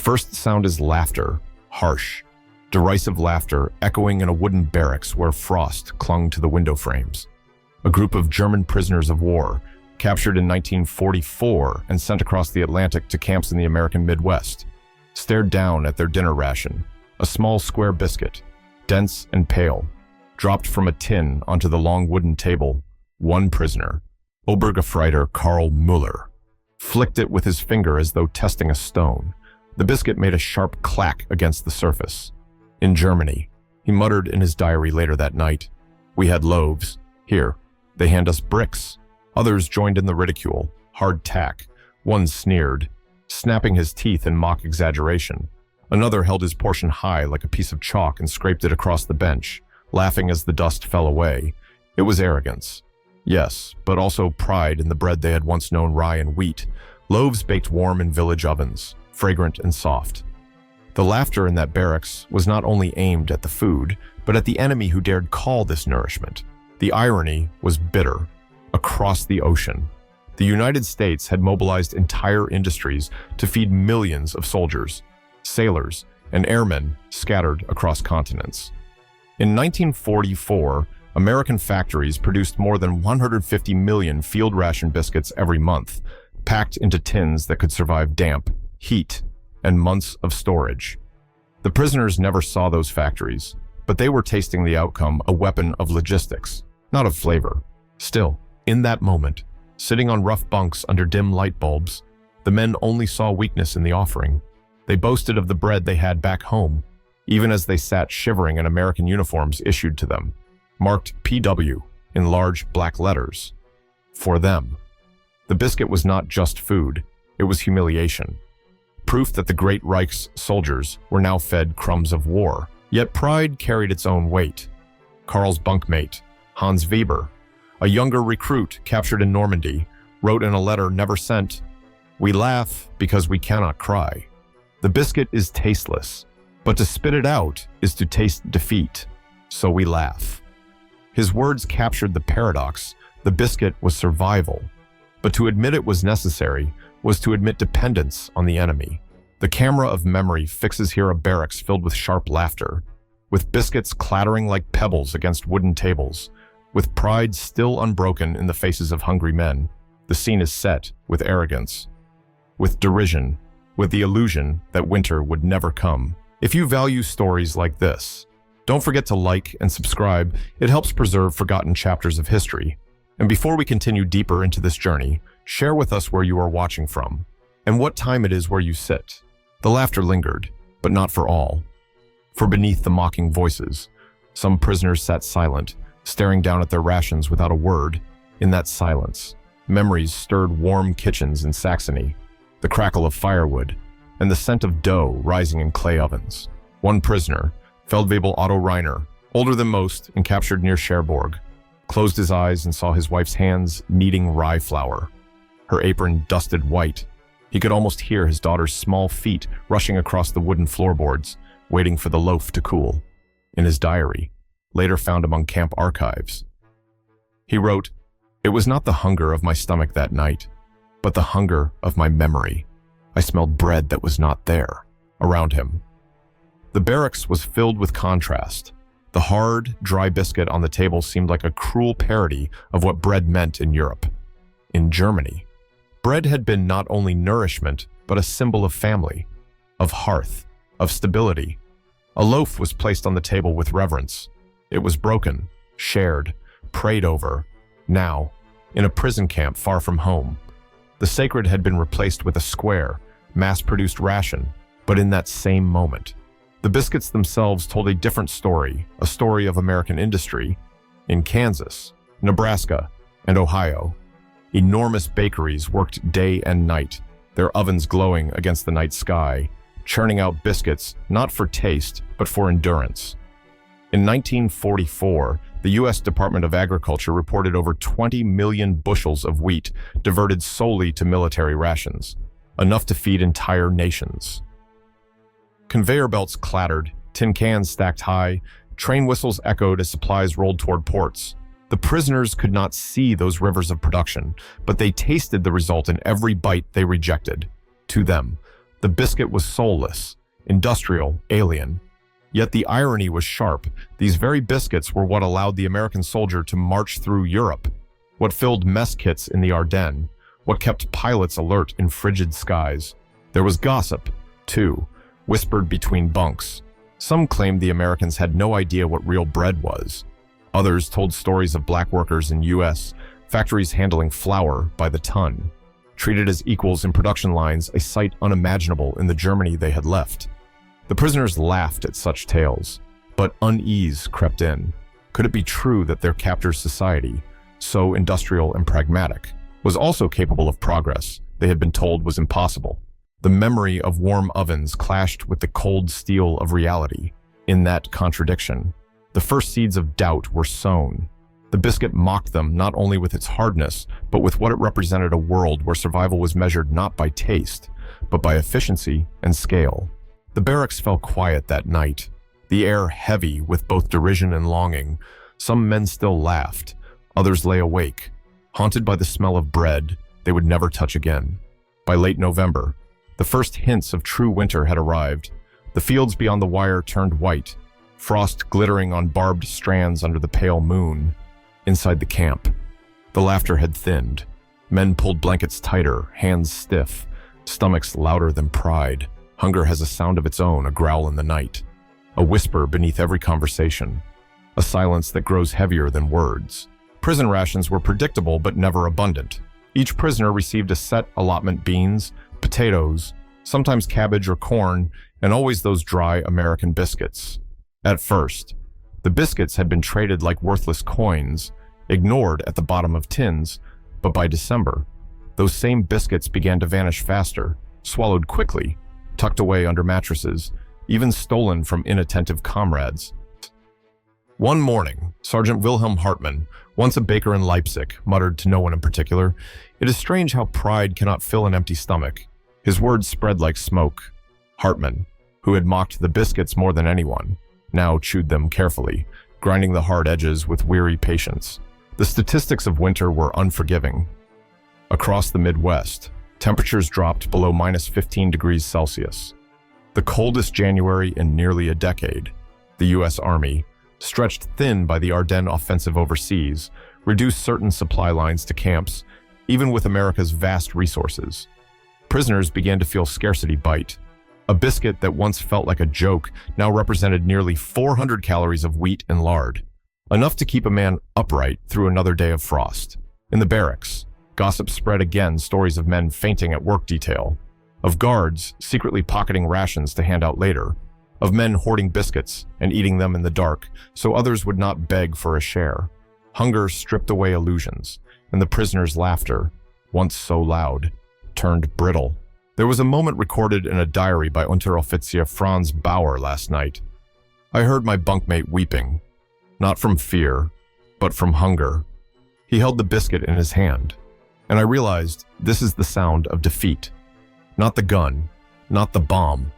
First sound is laughter, harsh, derisive laughter echoing in a wooden barracks where frost clung to the window frames. A group of German prisoners of war, captured in 1944 and sent across the Atlantic to camps in the American Midwest, stared down at their dinner ration, a small square biscuit, dense and pale, dropped from a tin onto the long wooden table. One prisoner, Obergefreiter Karl Müller, flicked it with his finger as though testing a stone. The biscuit made a sharp clack against the surface. In Germany, he muttered in his diary later that night, "We had loaves. Here, they hand us bricks." Others joined in the ridicule, hard tack. One sneered, snapping his teeth in mock exaggeration. Another held his portion high like a piece of chalk and scraped it across the bench, laughing as the dust fell away. It was arrogance. Yes, but also pride in the bread they had once known rye and wheat, loaves baked warm in village ovens, fragrant and soft. The laughter in that barracks was not only aimed at the food, but at the enemy who dared call this nourishment. The irony was bitter. Across the ocean, the United States had mobilized entire industries to feed millions of soldiers, sailors, and airmen scattered across continents. In 1944, American factories produced more than 150 million field ration biscuits every month, packed into tins that could survive damp, heat, and months of storage. The prisoners never saw those factories, but they were tasting the outcome, a weapon of logistics, not of flavor. Still, in that moment, sitting on rough bunks under dim light bulbs, the men only saw weakness in the offering. They boasted of the bread they had back home, even as they sat shivering in American uniforms issued to them, marked PW in large black letters. For them, the biscuit was not just food, it was humiliation. Proof that the Great Reich's soldiers were now fed crumbs of war. Yet pride carried its own weight. Karl's bunkmate, Hans Weber, a younger recruit captured in Normandy, wrote in a letter never sent, "We laugh because we cannot cry. The biscuit is tasteless, but to spit it out is to taste defeat, so we laugh." His words captured the paradox. The biscuit was survival, but to admit it was necessary was to admit dependence on the enemy. The camera of memory fixes here a barracks filled with sharp laughter, with biscuits clattering like pebbles against wooden tables, with pride still unbroken in the faces of hungry men. The scene is set with arrogance, with derision, with the illusion that winter would never come. If you value stories like this, don't forget to like and subscribe. It helps preserve forgotten chapters of history. And before we continue deeper into this journey, share with us where you are watching from and what time it is where you sit. The laughter lingered, but not for all. For beneath the mocking voices, some prisoners sat silent, staring down at their rations without a word. In that silence, memories stirred warm kitchens in Saxony, the crackle of firewood, and the scent of dough rising in clay ovens. One prisoner, Feldwebel Otto Reiner, older than most and captured near Cherbourg, closed his eyes and saw his wife's hands kneading rye flour, her apron dusted white. He could almost hear his daughter's small feet rushing across the wooden floorboards, waiting for the loaf to cool. In his diary, later found among camp archives, he wrote, "It was not the hunger of my stomach that night, but the hunger of my memory. I smelled bread that was not there." Around him, the barracks was filled with contrast. The hard, dry biscuit on the table seemed like a cruel parody of what bread meant in Europe. In Germany, bread had been not only nourishment, but a symbol of family, of hearth, of stability. A loaf was placed on the table with reverence. It was broken, shared, prayed over. Now, in a prison camp far from home, the sacred had been replaced with a square, mass-produced ration. But in that same moment, the biscuits themselves told a different story, a story of American industry. In Kansas, Nebraska, and Ohio, enormous bakeries worked day and night, their ovens glowing against the night sky, churning out biscuits not for taste, but for endurance. In 1944, the U.S. Department of Agriculture reported over 20 million bushels of wheat diverted solely to military rations, enough to feed entire nations. Conveyor belts clattered, tin cans stacked high, train whistles echoed as supplies rolled toward ports. The prisoners could not see those rivers of production, but they tasted the result in every bite they rejected. To them, The biscuit was soulless, industrial, alien. Yet the irony was sharp. These very biscuits were what allowed the American soldier to march through Europe, what filled mess kits in the Ardennes, what kept pilots alert in frigid skies. There was gossip, too, whispered between bunks. Some claimed the Americans had no idea what real bread was. Others told stories of black workers in U.S. factories handling flour by the ton, treated as equals in production lines, a sight unimaginable in the Germany they had left. The prisoners laughed at such tales, but unease crept in. Could it be true that their captors' society, so industrial and pragmatic, was also capable of progress they had been told was impossible? The memory of warm ovens clashed with the cold steel of reality. In that contradiction, the first seeds of doubt were sown. The biscuit mocked them not only with its hardness, but with what it represented: a world where survival was measured not by taste, but by efficiency and scale. The barracks fell quiet that night, the air heavy with both derision and longing. Some men still laughed, others lay awake, haunted by the smell of bread they would never touch again. By late November, the first hints of true winter had arrived. The fields beyond the wire turned white, frost glittering on barbed strands under the pale moon. Inside the camp, the laughter had thinned. Men pulled blankets tighter, hands stiff, stomachs louder than pride. Hunger has a sound of its own, a growl in the night, a whisper beneath every conversation, a silence that grows heavier than words. Prison rations were predictable but never abundant. Each prisoner received a set allotment: beans, potatoes, sometimes cabbage or corn, and always those dry American biscuits. At first, the biscuits had been traded like worthless coins, ignored at the bottom of tins, but by December, those same biscuits began to vanish faster, swallowed quickly, tucked away under mattresses, even stolen from inattentive comrades. One morning, Sergeant Wilhelm Hartmann, once a baker in Leipzig, muttered to no one in particular, "It is strange how pride cannot fill an empty stomach." His words spread like smoke. Hartmann, who had mocked the biscuits more than anyone, now chewed them carefully, grinding the hard edges with weary patience. The statistics of winter were unforgiving. Across the Midwest, temperatures dropped below -15 degrees Celsius. The coldest January in nearly a decade. The U.S. Army, stretched thin by the Ardennes offensive overseas, reduced certain supply lines to camps, even with America's vast resources. Prisoners began to feel scarcity bite. A biscuit that once felt like a joke now represented nearly 400 calories of wheat and lard, enough to keep a man upright through another day of frost. In the barracks, gossip spread again, stories of men fainting at work detail, of guards secretly pocketing rations to hand out later, of men hoarding biscuits and eating them in the dark so others would not beg for a share. Hunger stripped away illusions, and the prisoners' laughter, once so loud, turned brittle. There was a moment recorded in a diary by Unteroffizier Franz Bauer last night. "I heard my bunkmate weeping, not from fear, but from hunger. He held the biscuit in his hand, and I realized this is the sound of defeat. Not the gun, not the bomb,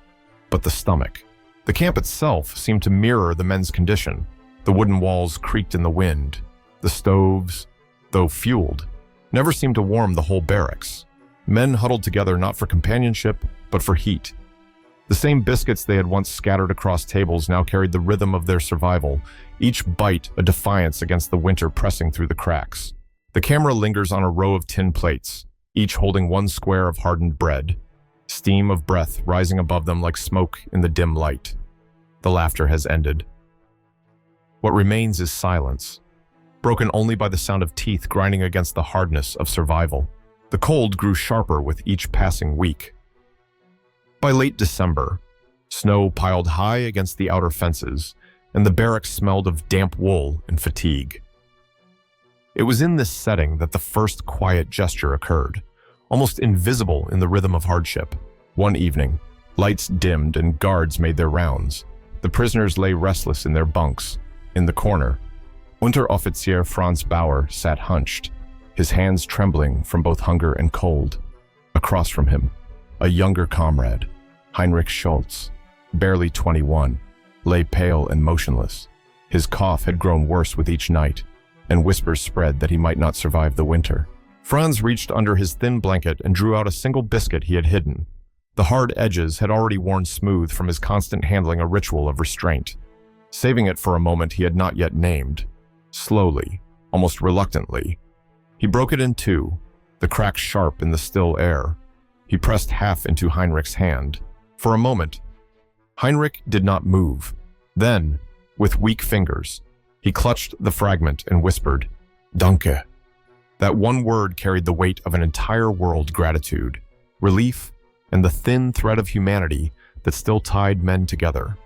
but the stomach." The camp itself seemed to mirror the men's condition. The wooden walls creaked in the wind. The stoves, though fueled, never seemed to warm the whole barracks. Men huddled together not for companionship, but for heat. The same biscuits they had once scattered across tables now carried the rhythm of their survival, each bite a defiance against the winter pressing through the cracks. The camera lingers on a row of tin plates, each holding one square of hardened bread, steam of breath rising above them like smoke in the dim light. The laughter has ended. What remains is silence, broken only by the sound of teeth grinding against the hardness of survival. The cold grew sharper with each passing week. By late December, snow piled high against the outer fences, and the barracks smelled of damp wool and fatigue. It was in this setting that the first quiet gesture occurred, almost invisible in the rhythm of hardship. One evening, lights dimmed and guards made their rounds. The prisoners lay restless in their bunks. In the corner, Unteroffizier Franz Bauer sat hunched, his hands trembling from both hunger and cold. Across from him, a younger comrade, Heinrich Schultz, barely 21, lay pale and motionless. His cough had grown worse with each night, and whispers spread that he might not survive the winter. Franz reached under his thin blanket and drew out a single biscuit he had hidden. The hard edges had already worn smooth from his constant handling a ritual of restraint. Saving it for a moment he had not yet named. Slowly, almost reluctantly, he broke it in two, the crack sharp in the still air. He pressed half into Heinrich's hand. For a moment, Heinrich did not move. Then, with weak fingers, he clutched the fragment and whispered, "Danke." That one word carried the weight of an entire world: gratitude, relief, and the thin thread of humanity that still tied men together,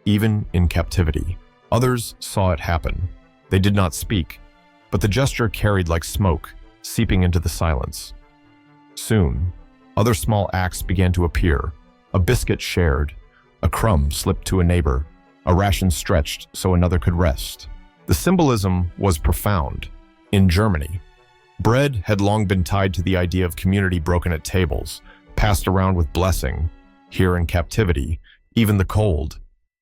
even in captivity. Others saw it happen. They did not speak, but the gesture carried like smoke, seeping into the silence. Soon, other small acts began to appear. A biscuit shared, a crumb slipped to a neighbor, a ration stretched so another could rest. The symbolism was profound. In Germany, bread had long been tied to the idea of community broken at tables, passed around with blessing. Here in captivity, even the cold,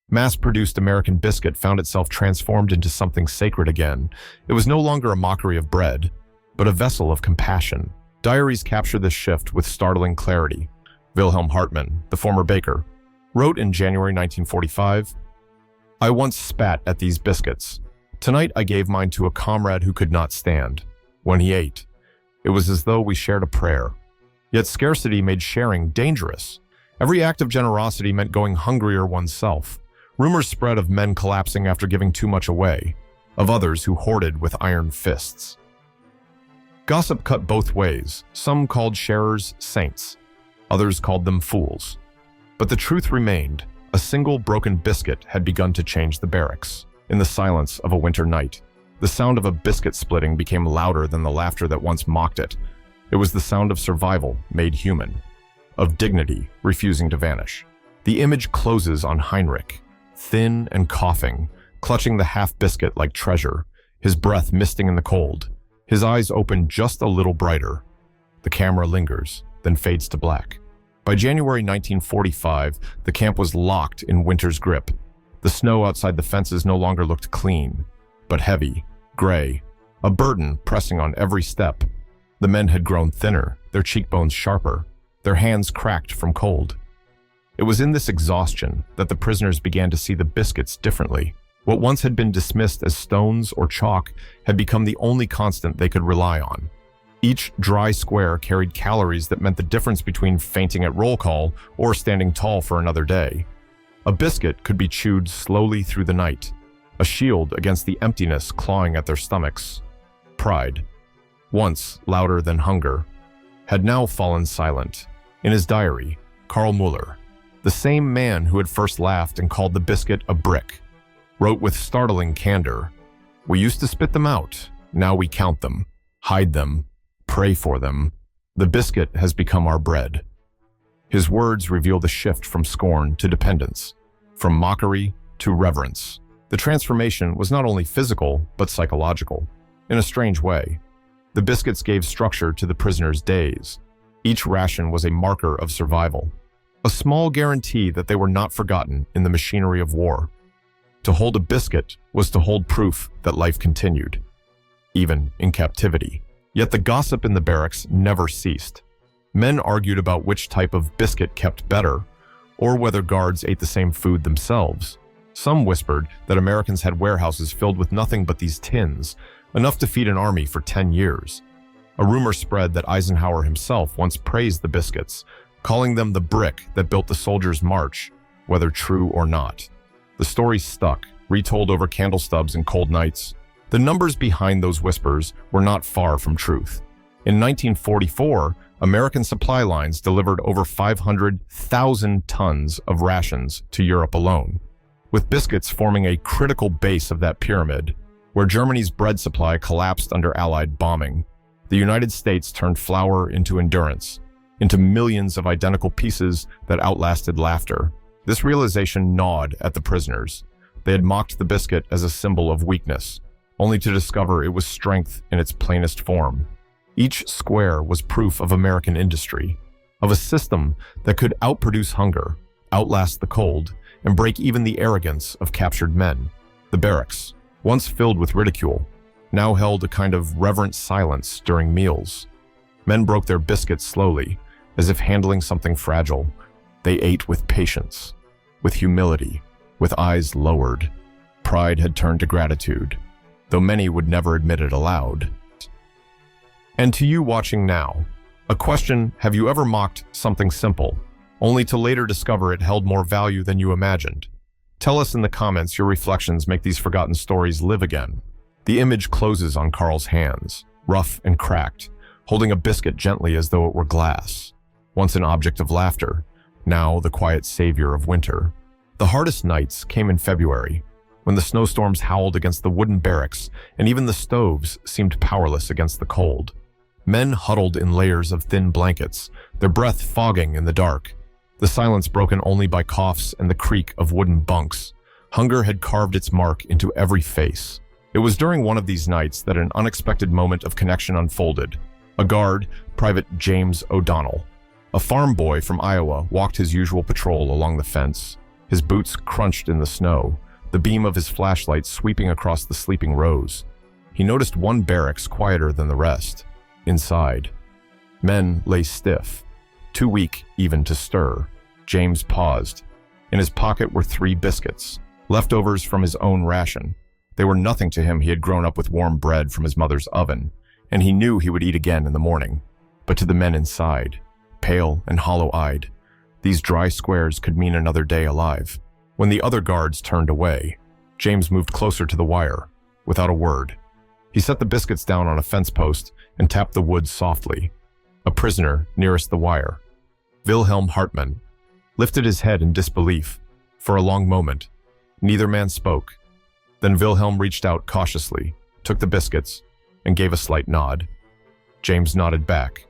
mass-produced American biscuit found itself transformed into something sacred again. It was no longer a mockery of bread, but a vessel of compassion. Diaries capture this shift with startling clarity. Wilhelm Hartmann, the former baker, wrote in January 1945, "I once spat at these biscuits. Tonight I gave mine to a comrade who could not stand. When he ate, it was as though we shared a prayer. Yet scarcity made sharing dangerous. Every act of generosity meant going hungrier oneself. Rumors spread of men collapsing after giving too much away, of others who hoarded with iron fists. Gossip cut both ways. Some called sharers saints. Others called them fools. But the truth remained. A single broken biscuit had begun to change the barracks. In the silence of a winter night, the sound of a biscuit splitting became louder than the laughter that once mocked it. It was the sound of survival made human, of dignity refusing to vanish. The image closes on Heinrich, thin and coughing, clutching the half biscuit like treasure, his breath misting in the cold, his eyes open just a little brighter. The camera lingers, then fades to black. By January 1945, the camp was locked in winter's grip. The snow outside the fences no longer looked clean, but heavy, gray, a burden pressing on every step. The men had grown thinner, their cheekbones sharper, their hands cracked from cold. It was in this exhaustion that the prisoners began to see the biscuits differently. What once had been dismissed as stones or chalk had become the only constant they could rely on. Each dry square carried calories that meant the difference between fainting at roll call or standing tall for another day. A biscuit could be chewed slowly through the night, a shield against the emptiness clawing at their stomachs. Pride, once louder than hunger, had now fallen silent. In his diary, Karl Muller, the same man who had first laughed and called the biscuit a brick, wrote with startling candor, "We used to spit them out, now we count them, hide them, pray for them. The biscuit has become our bread." His words reveal the shift from scorn to dependence, from mockery to reverence. The transformation was not only physical, but psychological. In a strange way, the biscuits gave structure to the prisoners' days. Each ration was a marker of survival, a small guarantee that they were not forgotten in the machinery of war. To hold a biscuit was to hold proof that life continued, even in captivity. Yet the gossip in the barracks never ceased. Men argued about which type of biscuit kept better, or whether guards ate the same food themselves. Some whispered that Americans had warehouses filled with nothing but these tins, enough to feed an army for 10 years. A rumor spread that Eisenhower himself once praised the biscuits, calling them the brick that built the soldiers' march, whether true or not. The story stuck, retold over candle stubs and cold nights. The numbers behind those whispers were not far from truth. In 1944, American supply lines delivered over 500,000 tons of rations to Europe alone, with biscuits forming a critical base of that pyramid. Where Germany's bread supply collapsed under Allied bombing, the United States turned flour into endurance, into millions of identical pieces that outlasted laughter. This realization gnawed at the prisoners. They had mocked the biscuit as a symbol of weakness, only to discover it was strength in its plainest form. Each square was proof of American industry, of a system that could outproduce hunger, outlast the cold, and break even the arrogance of captured men. The barracks, once filled with ridicule, now held a kind of reverent silence during meals. Men broke their biscuits slowly, as if handling something fragile, They ate with patience, with humility, with eyes lowered. Pride had turned to gratitude, though many would never admit it aloud. And to you watching now, a question: have you ever mocked something simple, only to later discover it held more value than you imagined? Tell us in the comments your reflections make these forgotten stories live again. The image closes on Carl's hands, rough and cracked, holding a biscuit gently as though it were glass. Once an object of laughter, now the quiet savior of winter. The hardest nights came in February, when the snowstorms howled against the wooden barracks and even the stoves seemed powerless against the cold. Men huddled in layers of thin blankets, their breath fogging in the dark, the silence broken only by coughs and the creak of wooden bunks. Hunger had carved its mark into every face. It was during one of these nights that an unexpected moment of connection unfolded. A guard, Private James O'Donnell, a farm boy from Iowa, walked his usual patrol along the fence. His boots crunched in the snow, the beam of his flashlight sweeping across the sleeping rows. He noticed one barracks quieter than the rest. Inside, men lay stiff, too weak even to stir. James paused. In his pocket were 3 biscuits, leftovers from his own ration. They were nothing to him. He had grown up with warm bread from his mother's oven, and he knew he would eat again in the morning. But to the men inside, pale and hollow-eyed, these dry squares could mean another day alive. When the other guards turned away, James moved closer to the wire, without a word. He set the biscuits down on a fence post and tapped the wood softly. A prisoner nearest the wire, Wilhelm Hartmann, lifted his head in disbelief. For a long moment, neither man spoke. Then Wilhelm reached out cautiously, took the biscuits, and gave a slight nod. James nodded back.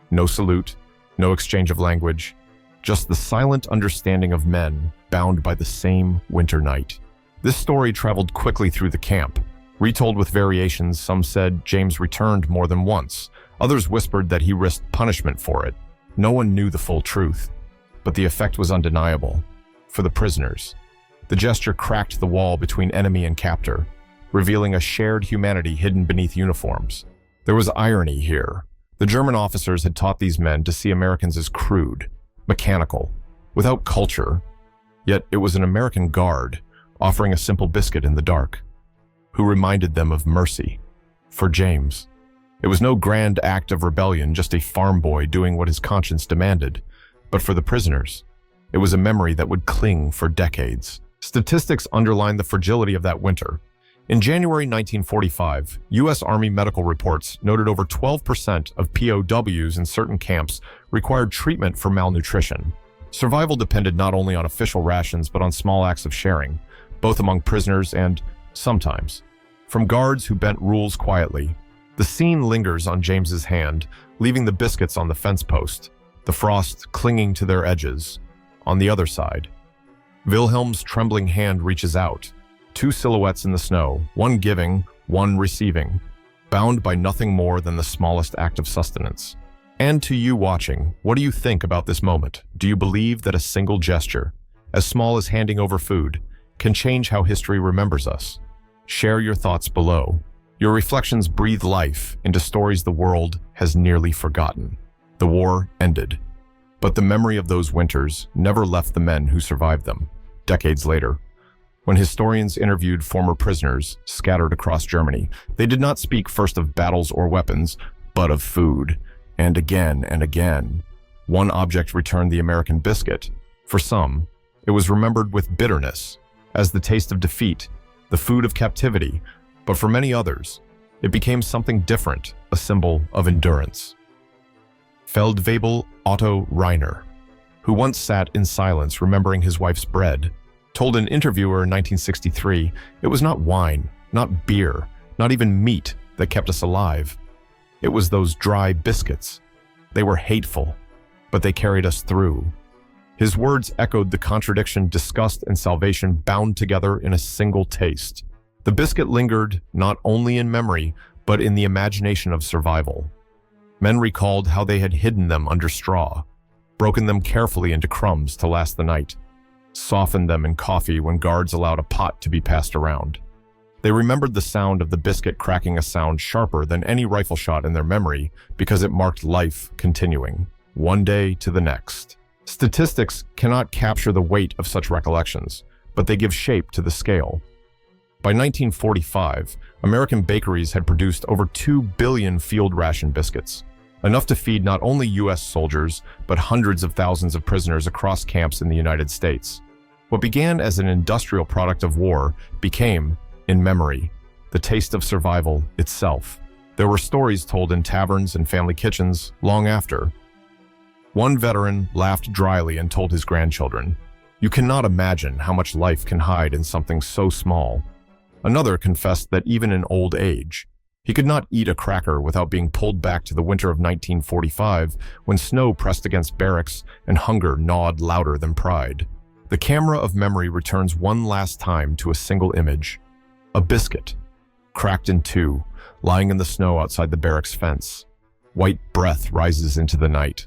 No salute, no exchange of language, just the silent understanding of men bound by the same winter night. This story traveled quickly through the camp. Retold with variations, some said James returned more than once. Others whispered that he risked punishment for it. No one knew the full truth, but the effect was undeniable. For the prisoners, the gesture cracked the wall between enemy and captor, revealing a shared humanity hidden beneath uniforms. There was irony here. The German officers had taught these men to see Americans as crude, mechanical, without culture. Yet it was an American guard offering a simple biscuit in the dark, who reminded them of mercy. For James, it was no grand act of rebellion, just a farm boy doing what his conscience demanded. But for the prisoners, it was a memory that would cling for decades. Statistics underline the fragility of that winter. In January 1945, U.S. Army medical reports noted over 12% of POWs in certain camps required treatment for malnutrition. Survival depended not only on official rations but on small acts of sharing, both among prisoners and, sometimes, from guards who bent rules quietly. The scene lingers on James's hand, leaving the biscuits on the fence post, the frost clinging to their edges. On the other side, Wilhelm's trembling hand reaches out. 2 silhouettes in the snow, one giving, one receiving, bound by nothing more than the smallest act of sustenance. And to you watching, what do you think about this moment? Do you believe that a single gesture, as small as handing over food, can change how history remembers us? Share your thoughts below. Your reflections breathe life into stories the world has nearly forgotten. The war ended, but the memory of those winters never left the men who survived them. Decades later, when historians interviewed former prisoners scattered across Germany, they did not speak first of battles or weapons, but of food. And again, one object returned: the American biscuit. For some, it was remembered with bitterness, as the taste of defeat, the food of captivity. But for many others, it became something different, a symbol of endurance. Feldwebel Otto Reiner, who once sat in silence remembering his wife's bread, told an interviewer in 1963, "It was not wine, not beer, not even meat that kept us alive. It was those dry biscuits. They were hateful, but they carried us through." His words echoed the contradiction: disgust and salvation bound together in a single taste. The biscuit lingered not only in memory, but in the imagination of survival. Men recalled how they had hidden them under straw, broken them carefully into crumbs to last the night, softened them in coffee when guards allowed a pot to be passed around. They remembered the sound of the biscuit cracking, a sound sharper than any rifle shot in their memory, because it marked life continuing, one day to the next. Statistics cannot capture the weight of such recollections, but they give shape to the scale. By 1945, American bakeries had produced over 2 billion field ration biscuits, enough to feed not only U.S. soldiers, but hundreds of thousands of prisoners across camps in the United States. What began as an industrial product of war became, in memory, the taste of survival itself. There were stories told in taverns and family kitchens long after. One veteran laughed dryly and told his grandchildren, "You cannot imagine how much life can hide in something so small." Another confessed that even in old age, he could not eat a cracker without being pulled back to the winter of 1945 when snow pressed against barracks and hunger gnawed louder than pride. The camera of memory returns one last time to a single image. A biscuit, cracked in two, lying in the snow outside the barracks fence. White breath rises into the night.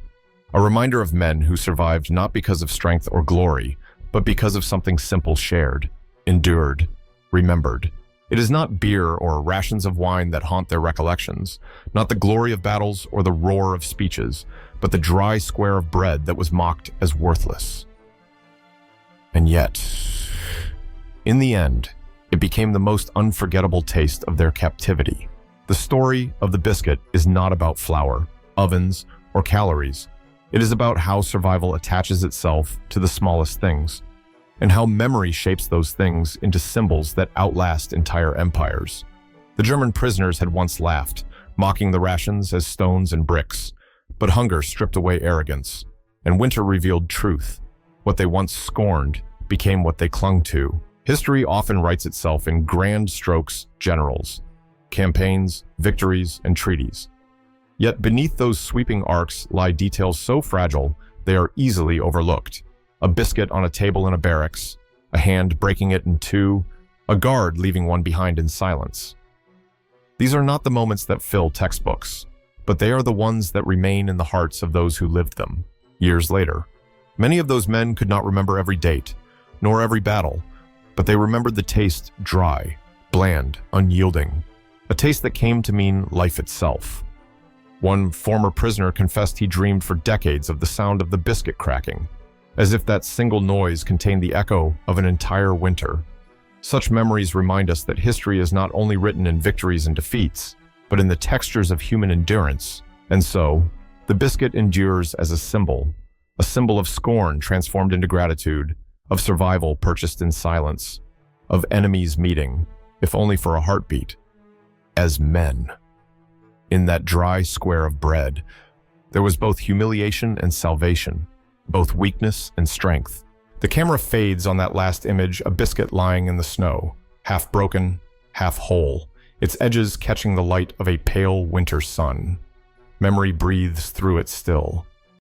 A reminder of men who survived not because of strength or glory, but because of something simple shared, endured, remembered. It is not beer or rations of wine that haunt their recollections, not the glory of battles or the roar of speeches, but the dry square of bread that was mocked as worthless. And yet, in the end, it became the most unforgettable taste of their captivity. The story of the biscuit is not about flour, ovens, or calories. It is about how survival attaches itself to the smallest things, and how memory shapes those things into symbols that outlast entire empires. The German prisoners had once laughed, mocking the rations as stones and bricks, but hunger stripped away arrogance, and winter revealed truth. What they once scorned became what they clung to. History often writes itself in grand strokes, generals, campaigns, victories, and treaties. Yet beneath those sweeping arcs lie details so fragile they are easily overlooked. A biscuit on a table in a barracks, a hand breaking it in two, a guard leaving one behind in silence. These are not the moments that fill textbooks, but they are the ones that remain in the hearts of those who lived them, years later. Many of those men could not remember every date, nor every battle, but they remembered the taste dry, bland, unyielding, a taste that came to mean life itself. One former prisoner confessed he dreamed for decades of the sound of the biscuit cracking, as if that single noise contained the echo of an entire winter. Such memories remind us that history is not only written in victories and defeats, but in the textures of human endurance. And so, the biscuit endures as a symbol of scorn transformed into gratitude, of survival purchased in silence, of enemies meeting, if only for a heartbeat, as men. In that dry square of bread, there was both humiliation and salvation, both weakness and strength. The camera fades on that last image, a biscuit lying in the snow, half broken, half whole, its edges catching the light of a pale winter sun. Memory breathes through it still,